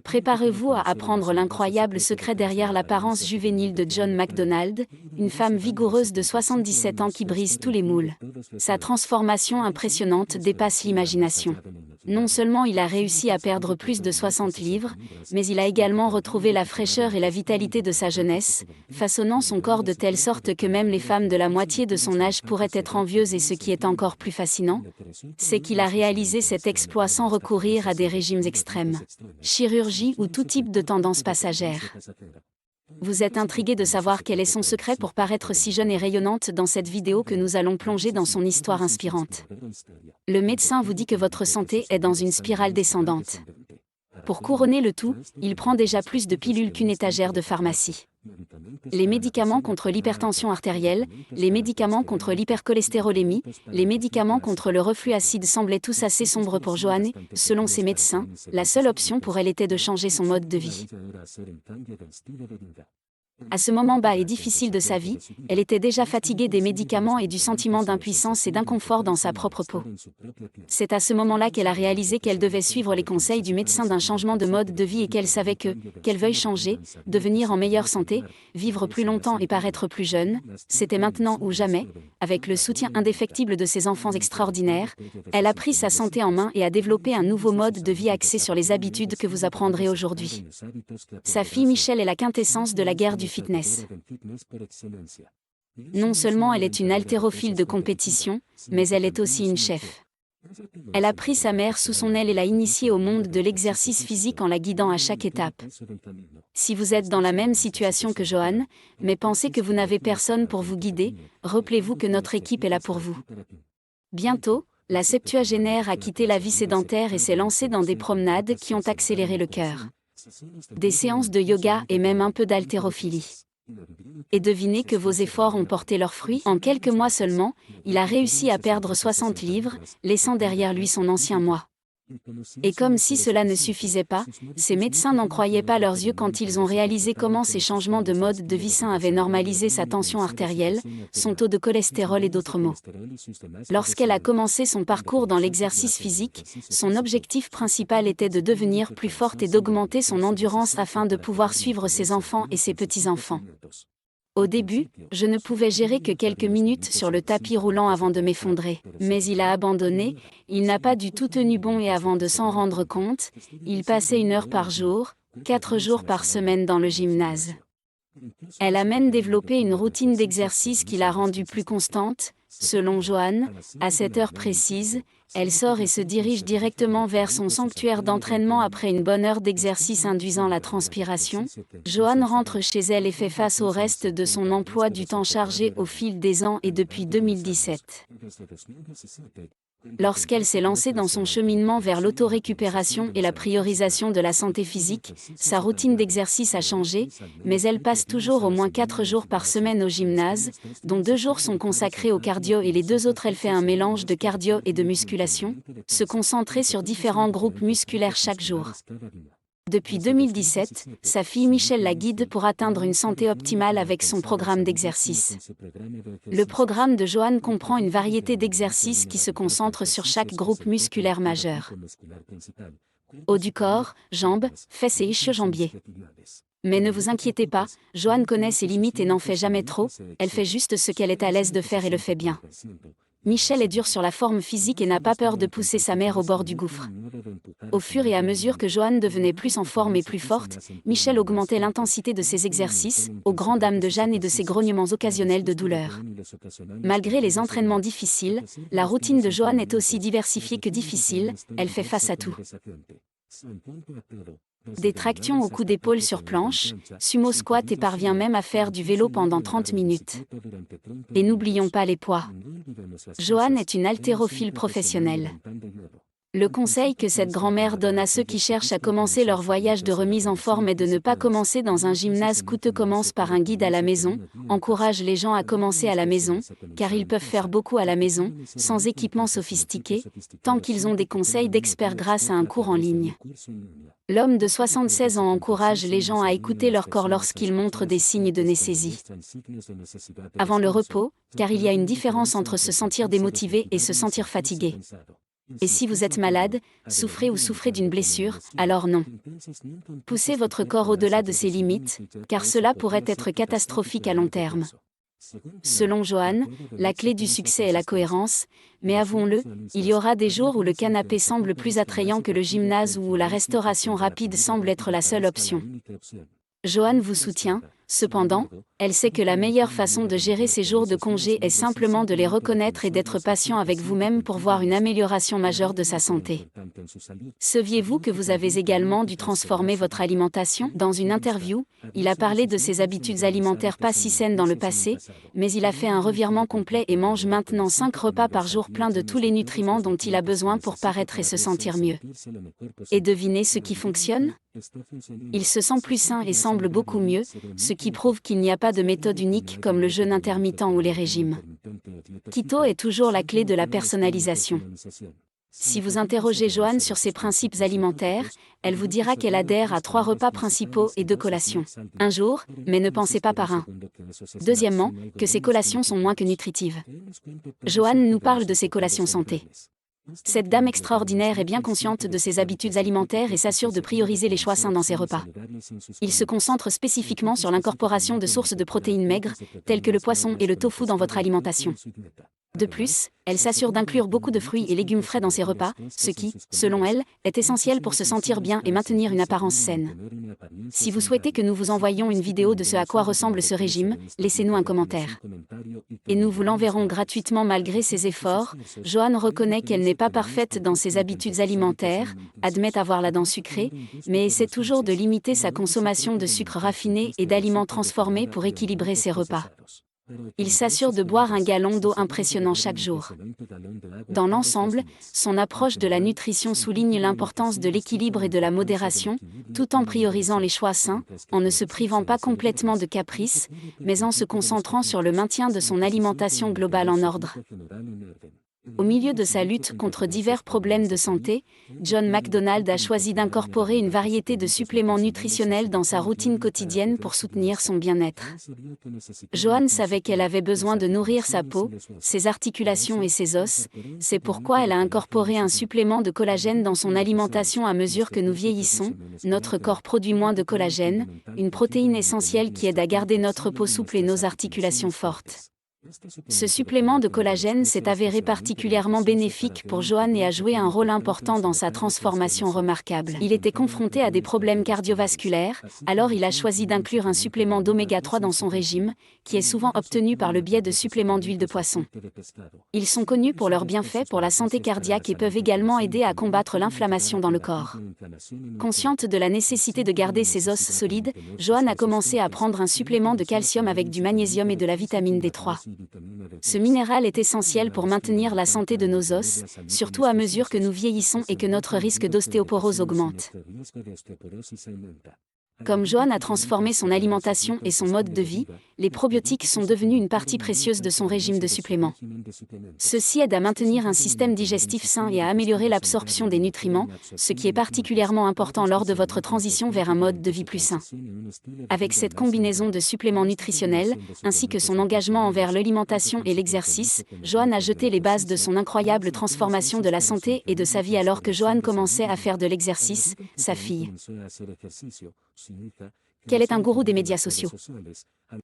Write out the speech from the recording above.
Préparez-vous à apprendre l'incroyable secret derrière l'apparence juvénile de John MacDonald, une femme vigoureuse de 77 ans qui brise tous les moules. Sa transformation impressionnante dépasse l'imagination. Non seulement il a réussi à perdre plus de 60 livres, mais il a également retrouvé la fraîcheur et la vitalité de sa jeunesse, façonnant son corps de telle sorte que même les femmes de la moitié de son âge pourraient être envieuses, et ce qui est encore plus fascinant, c'est qu'il a réalisé cet exploit sans recourir à des régimes extrêmes, chirurgie ou tout type de tendance passagère. Vous êtes intrigué de savoir quel est son secret pour paraître si jeune et rayonnante. Dans cette vidéo que nous allons plonger dans son histoire inspirante. Le médecin vous dit que votre santé est dans une spirale descendante. Pour couronner le tout, il prend déjà plus de pilules qu'une étagère de pharmacie. Les médicaments contre l'hypertension artérielle, les médicaments contre l'hypercholestérolémie, les médicaments contre le reflux acide semblaient tous assez sombres pour Joanne. Selon ses médecins, la seule option pour elle était de changer son mode de vie. À ce moment bas et difficile de sa vie, elle était déjà fatiguée des médicaments et du sentiment d'impuissance et d'inconfort dans sa propre peau. C'est à ce moment-là qu'elle a réalisé qu'elle devait suivre les conseils du médecin d'un changement de mode de vie et qu'elle savait qu'elle veuille changer, devenir en meilleure santé, vivre plus longtemps et paraître plus jeune, c'était maintenant ou jamais. Avec le soutien indéfectible de ses enfants extraordinaires, elle a pris sa santé en main et a développé un nouveau mode de vie axé sur les habitudes que vous apprendrez aujourd'hui. Sa fille Michelle est la quintessence de la guerre du fitness. Non seulement elle est une haltérophile de compétition, mais elle est aussi une chef. Elle a pris sa mère sous son aile et l'a initiée au monde de l'exercice physique en la guidant à chaque étape. Si vous êtes dans la même situation que Joanne, mais pensez que vous n'avez personne pour vous guider, rappelez-vous que notre équipe est là pour vous. Bientôt, la septuagénaire a quitté la vie sédentaire et s'est lancée dans des promenades qui ont accéléré le cœur. Des séances de yoga et même un peu d'haltérophilie. Et devinez que vos efforts ont porté leurs fruits. En quelques mois seulement, il a réussi à perdre 60 livres, laissant derrière lui son ancien moi. Et comme si cela ne suffisait pas, ces médecins n'en croyaient pas leurs yeux quand ils ont réalisé comment ces changements de mode de vie sain avaient normalisé sa tension artérielle, son taux de cholestérol et d'autres maux. Lorsqu'elle a commencé son parcours dans l'exercice physique, son objectif principal était de devenir plus forte et d'augmenter son endurance afin de pouvoir suivre ses enfants et ses petits-enfants. Au début, je ne pouvais gérer que quelques minutes sur le tapis roulant avant de m'effondrer. Mais il a abandonné, il n'a pas du tout tenu bon et avant de s'en rendre compte, il passait 1 heure par jour, 4 jours par semaine dans le gymnase. Elle a même développé une routine d'exercice qui l'a rendue plus constante. Selon Joanne, à cette heure précise, elle sort et se dirige directement vers son sanctuaire d'entraînement après une bonne heure d'exercice induisant la transpiration. Joanne rentre chez elle et fait face au reste de son emploi du temps chargé au fil des ans et depuis 2017. Lorsqu'elle s'est lancée dans son cheminement vers l'autorécupération et la priorisation de la santé physique, sa routine d'exercice a changé, mais elle passe toujours au moins 4 jours par semaine au gymnase, dont 2 jours sont consacrés au cardio et les 2 autres elle fait un mélange de cardio et de musculation, se concentrer sur différents groupes musculaires chaque jour. Depuis 2017, sa fille Michelle la guide pour atteindre une santé optimale avec son programme d'exercice. Le programme de Joanne comprend une variété d'exercices qui se concentrent sur chaque groupe musculaire majeur. Haut du corps, jambes, fesses et ischio-jambiers. Mais ne vous inquiétez pas, Joanne connaît ses limites et n'en fait jamais trop, elle fait juste ce qu'elle est à l'aise de faire et le fait bien. Michelle est dure sur la forme physique et n'a pas peur de pousser sa mère au bord du gouffre. Au fur et à mesure que Joanne devenait plus en forme et plus forte, Michelle augmentait l'intensité de ses exercices, aux grandes dames de Jeanne et de ses grognements occasionnels de douleur. Malgré les entraînements difficiles, la routine de Joanne est aussi diversifiée que difficile, elle fait face à tout. Des tractions au coup d'épaule sur planche, sumo squat et parvient même à faire du vélo pendant 30 minutes. Et n'oublions pas les poids. Joanne est une haltérophile professionnelle. Le conseil que cette grand-mère donne à ceux qui cherchent à commencer leur voyage de remise en forme est de ne pas commencer dans un gymnase coûteux. Commence par un guide à la maison, encourage les gens à commencer à la maison, car ils peuvent faire beaucoup à la maison, sans équipement sophistiqué, tant qu'ils ont des conseils d'experts grâce à un cours en ligne. L'homme de 76 ans encourage les gens à écouter leur corps lorsqu'ils montrent des signes de nécésie. Avant le repos, car il y a une différence entre se sentir démotivé et se sentir fatigué. Et si vous êtes malade, souffrez d'une blessure, alors non. Poussez votre corps au-delà de ses limites, car cela pourrait être catastrophique à long terme. Selon Johan, la clé du succès est la cohérence, mais avouons-le, il y aura des jours où le canapé semble plus attrayant que le gymnase ou où la restauration rapide semble être la seule option. Johan vous soutient, cependant, elle sait que la meilleure façon de gérer ces jours de congé est simplement de les reconnaître et d'être patient avec vous-même pour voir une amélioration majeure de sa santé. Saviez-vous que vous avez également dû transformer votre alimentation? Dans une interview, il a parlé de ses habitudes alimentaires pas si saines dans le passé, mais il a fait un revirement complet et mange maintenant 5 repas par jour pleins de tous les nutriments dont il a besoin pour paraître et se sentir mieux. Et devinez ce qui fonctionne? Il se sent plus sain et semble beaucoup mieux, ce qui prouve qu'il n'y a pas de méthode unique comme le jeûne intermittent ou les régimes. Keto est toujours la clé de la personnalisation. Si vous interrogez Johan sur ses principes alimentaires, elle vous dira qu'elle adhère à 3 repas principaux et 2 collations. Un jour, mais ne pensez pas par un. Deuxièmement, que ces collations sont moins que nutritives. Johan nous parle de ses collations santé. Cette dame extraordinaire est bien consciente de ses habitudes alimentaires et s'assure de prioriser les choix sains dans ses repas. Il se concentre spécifiquement sur l'incorporation de sources de protéines maigres, telles que le poisson et le tofu dans votre alimentation. De plus, elle s'assure d'inclure beaucoup de fruits et légumes frais dans ses repas, ce qui, selon elle, est essentiel pour se sentir bien et maintenir une apparence saine. Si vous souhaitez que nous vous envoyions une vidéo de ce à quoi ressemble ce régime, laissez-nous un commentaire. Et nous vous l'enverrons gratuitement malgré ses efforts. Johan reconnaît qu'elle n'est pas parfaite dans ses habitudes alimentaires, admet avoir la dent sucrée, mais essaie toujours de limiter sa consommation de sucre raffiné et d'aliments transformés pour équilibrer ses repas. Il s'assure de boire un gallon d'eau impressionnant chaque jour. Dans l'ensemble, son approche de la nutrition souligne l'importance de l'équilibre et de la modération, tout en priorisant les choix sains, en ne se privant pas complètement de caprices, mais en se concentrant sur le maintien de son alimentation globale en ordre. Au milieu de sa lutte contre divers problèmes de santé, John McDonald a choisi d'incorporer une variété de suppléments nutritionnels dans sa routine quotidienne pour soutenir son bien-être. Johan savait qu'elle avait besoin de nourrir sa peau, ses articulations et ses os, c'est pourquoi elle a incorporé un supplément de collagène dans son alimentation à mesure que nous vieillissons. Notre corps produit moins de collagène, une protéine essentielle qui aide à garder notre peau souple et nos articulations fortes. Ce supplément de collagène s'est avéré particulièrement bénéfique pour Johan et a joué un rôle important dans sa transformation remarquable. Il était confronté à des problèmes cardiovasculaires, alors il a choisi d'inclure un supplément d'oméga 3 dans son régime, qui est souvent obtenu par le biais de suppléments d'huile de poisson. Ils sont connus pour leurs bienfaits pour la santé cardiaque et peuvent également aider à combattre l'inflammation dans le corps. Consciente de la nécessité de garder ses os solides, Johan a commencé à prendre un supplément de calcium avec du magnésium et de la vitamine D3. Ce minéral est essentiel pour maintenir la santé de nos os, surtout à mesure que nous vieillissons et que notre risque d'ostéoporose augmente. Comme Johan a transformé son alimentation et son mode de vie, les probiotiques sont devenus une partie précieuse de son régime de suppléments. Ceci aide à maintenir un système digestif sain et à améliorer l'absorption des nutriments, ce qui est particulièrement important lors de votre transition vers un mode de vie plus sain. Avec cette combinaison de suppléments nutritionnels, ainsi que son engagement envers l'alimentation et l'exercice, Johan a jeté les bases de son incroyable transformation de la santé et de sa vie alors que Johan commençait à faire de l'exercice, sa fille. Quel est un gourou des médias sociaux?